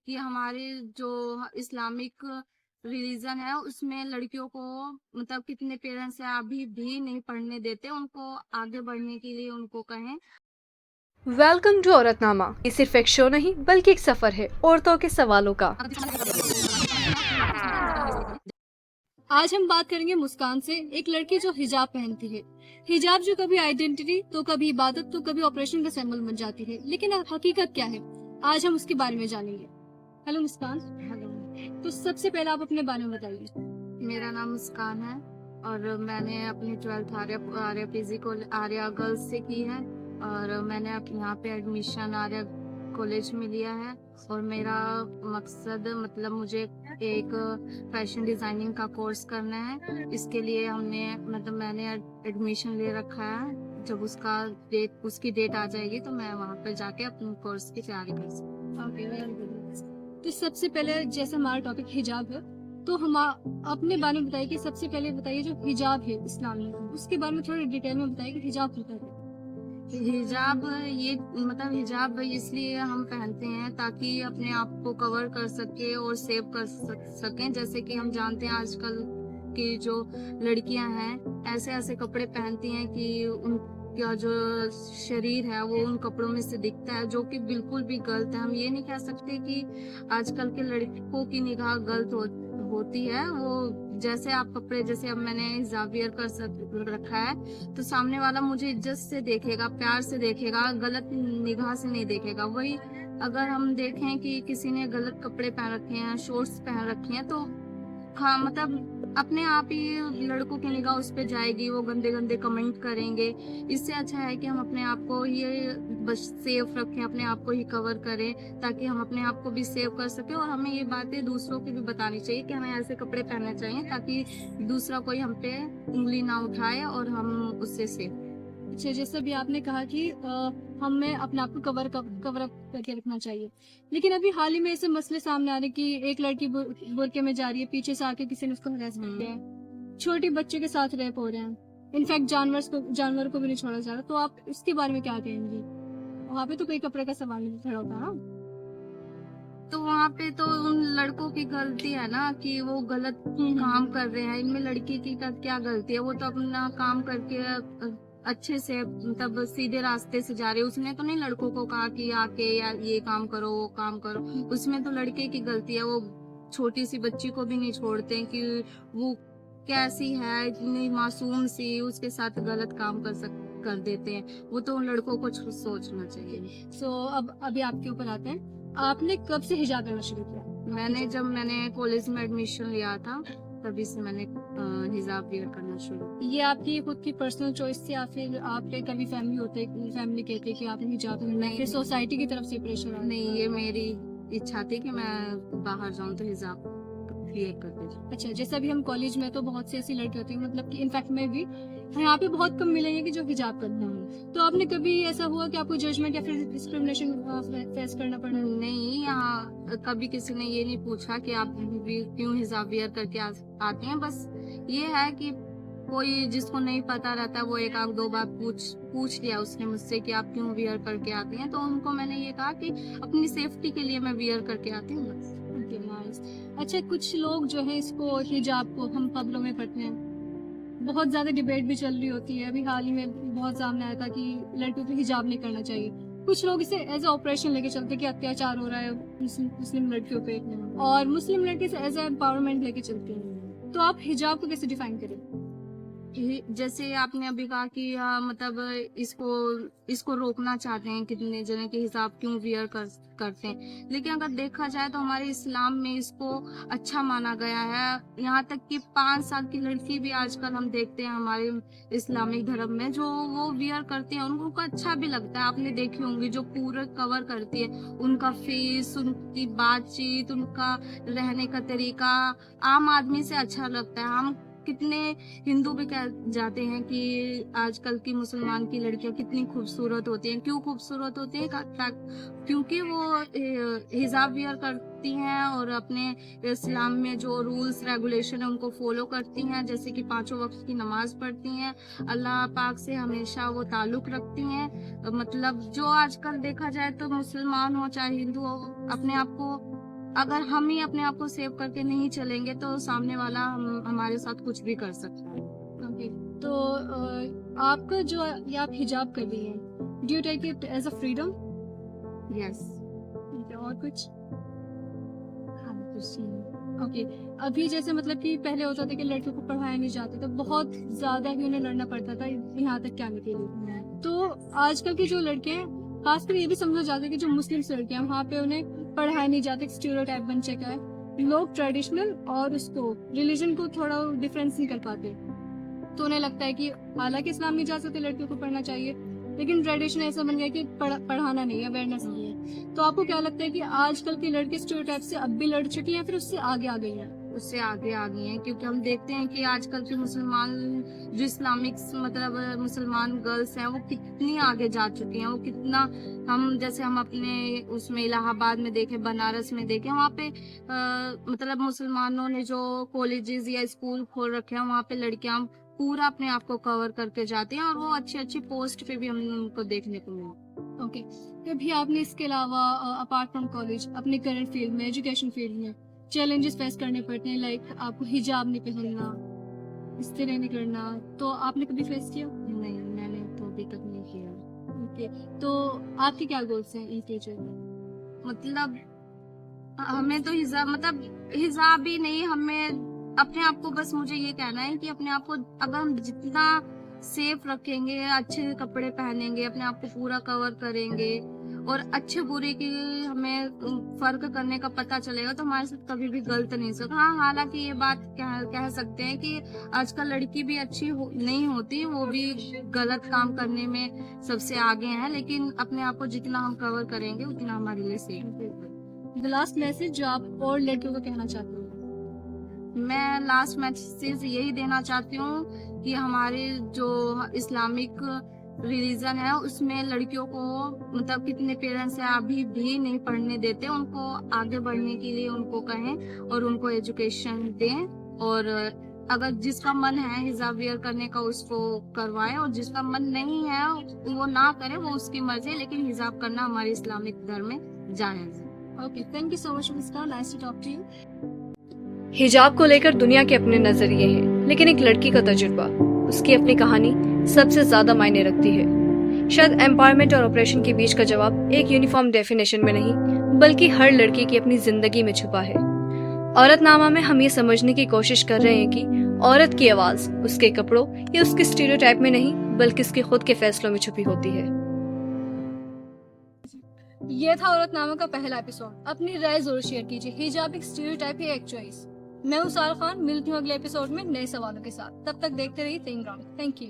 कि हमारे जो इस्लामिक रिलीजन है उसमें लड़कियों को मतलब कितने पेरेंट्स हैं अभी भी नहीं पढ़ने देते, उनको आगे बढ़ने के लिए उनको कहें। Welcome to Auratnama. ये सिर्फ एक शो नहीं बल्कि एक सफर है औरतों के सवालों का। आज हम बात करेंगे मुस्कान से, एक लड़की जो हिजाब पहनती है। हिजाब जो कभी आइडेंटिटी तो कभी इबादत तो कभी ऑपरेशन का सिंबल बन जाती है, लेकिन हकीकत क्या है आज हम उसके बारे में जानेंगे। हेलो मुस्कान। हेलो, तो सबसे पहले आप अपने बारे में बताइए। मेरा नाम मुस्कान है और मैंने अपनी 12th Arya PG Arya girls से की है और मैंने यहाँ पे एडमिशन आर्या कॉलेज में लिया है। और मेरा मकसद मतलब मुझे एक फैशन डिजाइनिंग का कोर्स करना है। इसके लिए मैंने एडमिशन ले रखा है। जब उसकी डेट आ जाएगी तो मैं वहाँ पर जाके अपने कोर्स की तैयारी कर सकूँ। Okay, very good. तो सबसे पहले जैसे हमारा टॉपिक हिजाब है, तो हम अपने बारे में बताइए कि सबसे पहले बताइए जो हिजाब है इस्लाम में, उसके बारे में थोड़ी डिटेल में बताइए कि हिजाब होता है। हिजाब इसलिए हम पहनते हैं ताकि अपने आप को कवर कर सके और सेव कर सकें। जैसे कि हम जानते हैं आजकल की जो लड़कियां हैं ऐसे ऐसे कपड़े पहनती हैं कि उनका जो शरीर है वो उन कपड़ों में से दिखता है, जो कि बिल्कुल भी गलत है। हम ये नहीं कह सकते कि आजकल के लड़कों की निगाह गलत होती है। वो जैसे आप कपड़े, जैसे अब मैंने हिजाब वियर कर रखा है तो सामने वाला मुझे इज्जत से देखेगा, प्यार से देखेगा, गलत निगाह से नहीं देखेगा। वही अगर हम देखें कि किसी ने गलत कपड़े पहन रखे हैं, शॉर्ट्स पहन रखी हैं, तो हाँ मतलब अपने आप ही लड़कों की निगाह उस पे जाएगी, वो गंदे गंदे कमेंट करेंगे। इससे अच्छा है कि हम अपने आप को ये बस सेफ रखें, अपने आप को ही कवर करें ताकि हम अपने आप को भी सेव कर सके। और हमें ये बातें दूसरों की भी बतानी चाहिए कि हमें ऐसे कपड़े पहनने चाहिए ताकि दूसरा कोई हम पे उंगली ना उठाए और हम उससे सेफ। अच्छा, जैसे भी आपने कहा कि हमें अपने आप को कवर अप करके रखना चाहिए, लेकिन अभी हाल ही में ऐसे मसले सामने आ रहे कि एक लड़की बुरके में जा रही है, पीछे से आके किसी ने उसको हरास कर दिया है, छोटी बच्चे के साथ रेप हो रहे हैं, इनफैक्ट जानवर को भी नहीं छोड़ा जा रहा। तो आप इसके बारे में क्या कहेंगी? वहाँ पे तो कोई कपड़े का सवाल नहीं खड़ा होता ना। तो वहाँ पे तो उन लड़कों की गलती है ना कि वो गलत काम कर रहे हैं। इनमें लड़की की क्या गलती है? वो तो अपना काम करके अच्छे से मतलब सीधे रास्ते से जा रहे। उसने तो नहीं लड़कों को कहा कि आके या ये काम करो वो काम करो। उसमें तो लड़के की गलती है। वो छोटी सी बच्ची को भी नहीं छोड़ते कि वो कैसी है, इतनी मासूम सी, उसके साथ गलत काम कर देते हैं। वो तो उन लड़कों को सोचना चाहिए। सो अब अभी आपके ऊपर आते हैं, आपने कब से हिजाब पहनना शुरू किया? मैंने कॉलेज में एडमिशन लिया था तभी से मैंने हिजाब वियर करना शुरू। ये आपकी खुद की पर्सनल चॉइस थी या फिर आपके कभी फैमिली कहते कि आपने हिजाब पहनना है, फिर सोसाइटी की तरफ से प्रेशर? नहीं, ये मेरी इच्छा थी कि मैं बाहर जाऊं तो हिजाब वियर करके जाऊं। अच्छा, जैसे अभी हम कॉलेज में तो बहुत सी ऐसी लड़की होती है, मतलब कि इनफैक्ट मैं भी, यहाँ पे बहुत कम मिलेंगे कि जो हिजाब करते हैं। तो आपने कभी ऐसा हुआ कि आपको जजमेंट या फिर डिस्क्रिमिनेशन फेस करना पड़ा? नहीं, यहाँ कभी किसी ने ये नहीं पूछा कि आप भी क्यों हिजाब वियर करके आती हैं। बस ये है कि कोई जिसको नहीं पता रहता वो एक आध दो बार पूछ लिया उसने मुझसे कि आप क्यों वियर करके आती हैं, तो उनको मैंने ये कहा कि अपनी सेफ्टी के लिए मैं वियर करके आती हूँ बस। Okay, nice. अच्छा, कुछ लोग जो है इसको हिजाब को हम कब्रों में पढ़ते हैं, बहुत ज्यादा डिबेट भी चल रही होती है। अभी हाल ही में बहुत सामने आया था कि लड़कियों को हिजाब नहीं करना चाहिए। कुछ लोग इसे एज ए ऑपरेशन लेके चलते कि अत्याचार हो रहा है मुस्लिम लड़कियों पे, और मुस्लिम लड़के से एज ए एम्पावरमेंट लेके चलते हैं। तो आप हिजाब को कैसे डिफाइन करें? जैसे आपने अभी कहा कि मतलब इसको रोकना चाहते हैं कितने जने के हिसाब क्यों वियर करते हैं, लेकिन अगर देखा जाए तो हमारे इस्लाम में इसको अच्छा माना गया है। यहाँ तक कि 5 साल की लड़की भी आजकल हम देखते हैं हमारे इस्लामिक धर्म में जो वो वियर करती हैं, उनको अच्छा भी लगता है। आपने देखी होंगी जो पूरा कवर करती है, उनका फेस, उनकी बातचीत, उनका रहने का तरीका आम आदमी से अच्छा लगता है। हम कितने हिंदू भी कह जाते हैं कि आजकल की मुसलमान की लड़कियां कितनी खूबसूरत होती हैं। क्यों खूबसूरत होती हैं? क्योंकि वो हिजाब वियर करती हैं और अपने इस्लाम में जो रूल्स रेगुलेशन है उनको फॉलो करती हैं। जैसे कि 5 वक्त की नमाज पढ़ती हैं, अल्लाह पाक से हमेशा वो ताल्लुक रखती हैं। मतलब जो आजकल देखा जाए तो मुसलमान हो चाहे हिंदू हो, अपने आप को अगर हम ही अपने आप को सेव करके नहीं चलेंगे तो सामने वाला हमारे साथ कुछ भी कर सकता है। ओके, तो आपका जो ये आप हिजाब कर रही हैं, do you take it as a freedom? Yes. और कुछ? हाँ, कुछ नहीं। ओके, अभी जैसे मतलब कि पहले होता था कि लड़कियों को पढ़ाया नहीं जाता था, बहुत ज्यादा ही उन्हें लड़ना पड़ता था यहाँ तक क्या के लिए। तो आजकल की जो लड़के हैं, खासकर ये भी समझा जाता है कि जो मुस्लिम लड़के हैं वहाँ पे उन्हें पढ़ाया नहीं जाता, स्टीरियोटाइप बन चुका है। लोग ट्रेडिशनल और उसको रिलीजन को थोड़ा डिफरेंस नहीं कर पाते, तो उन्हें लगता है कि हालांकि इस्लाम में इजाजत है लड़कियों को पढ़ना चाहिए, लेकिन ट्रेडिशन ऐसा बन गया कि पढ़ाना नहीं है, अवेयरनेस नहीं है। तो आपको क्या लगता है कि आजकल की लड़की स्टीरियोटाइप से अब भी लड़ चुकी है या फिर उससे आगे आ गई है? उससे आगे आ गई हैं, क्योंकि हम देखते हैं कि आजकल के मुसलमान जो इस्लामिक मतलब मुसलमान गर्ल्स हैं वो कितनी आगे जा चुकी हैं। वो कितना हम अपने उसमें इलाहाबाद में देखें, बनारस में देखें, वहाँ पे मतलब मुसलमानों ने जो कॉलेजेस या स्कूल खोल रखे हैं वहाँ पे लड़कियां पूरा अपने आप को कवर करके जाती हैं और वो अच्छी अच्छी पोस्ट पे भी हम उनको देखने को मिला। ओके, अभी आपने इसके अलावा अपार्ट फ्रॉम कॉलेज अपने करंट फील्ड में, एजुकेशन फील्ड में चैलेंजेस फेस करने पड़ते हैं, लाइक आपको हिजाब नहीं पहनना, इस तरह नहीं करना, तो आपने कभी फेस किया? नहीं, मैंने तो अभी तक नहीं किया। ओके, तो आपके क्या गोल्स हैं इन फ्यूचर में? मतलब हमें तो हिजाब ही नहीं, हमें अपने आप को बस मुझे ये कहना है कि अपने आप को अगर हम जितना सेफ रखेंगे, अच्छे कपड़े पहनेंगे, अपने आप को पूरा कवर करेंगे और अच्छे बुरे की हमें फर्क करने का पता चलेगा तो हमारे साथ कभी भी गलत नहीं सकता। हाँ, हालांकि ये बात कह सकते हैं कि आजकल लड़की भी अच्छी नहीं होती, वो भी गलत काम करने में सबसे आगे हैं, लेकिन अपने आप को जितना हम कवर करेंगे उतना हमारे लिए सेफ। द लास्ट मैसेज जो आप और लड़कियों को कहना चाहते हो? मैं लास्ट मैसेज यही देना चाहती हूँ कि हमारे जो इस्लामिक रिलीजन है उसमें लड़कियों को मतलब कितने पेरेंट्स हैं अभी भी नहीं पढ़ने देते, उनको आगे बढ़ने के लिए उनको कहें और उनको एजुकेशन दें, और अगर जिसका मन है हिजाब वियर करने का उसको करवाएं और जिसका मन नहीं है वो ना करे, वो उसकी मर्जी है, लेकिन हिजाब करना हमारे इस्लामिक धर्म में जायज है। Okay, thank you so much mister, nice to talk to you. हिजाब को लेकर दुनिया के अपने नजरिए हैं, लेकिन एक लड़की का तजुर्बा, उसकी अपनी कहानी सबसे ज्यादा मायने रखती है। शायद एम्पावरमेंट और ऑपरेशन के बीच का जवाब एक यूनिफॉर्म डेफिनेशन में नहीं, बल्कि हर लड़की की अपनी जिंदगी में छुपा है। औरतनामा में हम ये समझने की कोशिश कर रहे हैं कि औरत की आवाज उसके कपड़ों या उसके स्टीरियोटाइप में नहीं, बल्कि उसके खुद के फैसलों में छुपी होती है। ये था औरतनामा का पहला एपिसोड। अपनी राय जरूर शेयर कीजिए, हिजाब एक स्टीरियोटाइप या एक चॉइस? मैं हूँ सारा खान, मिलती हूँ अगले एपिसोड में नए सवालों के साथ। तब तक देखते रहिए थिंग ग्राउंड। Thank you.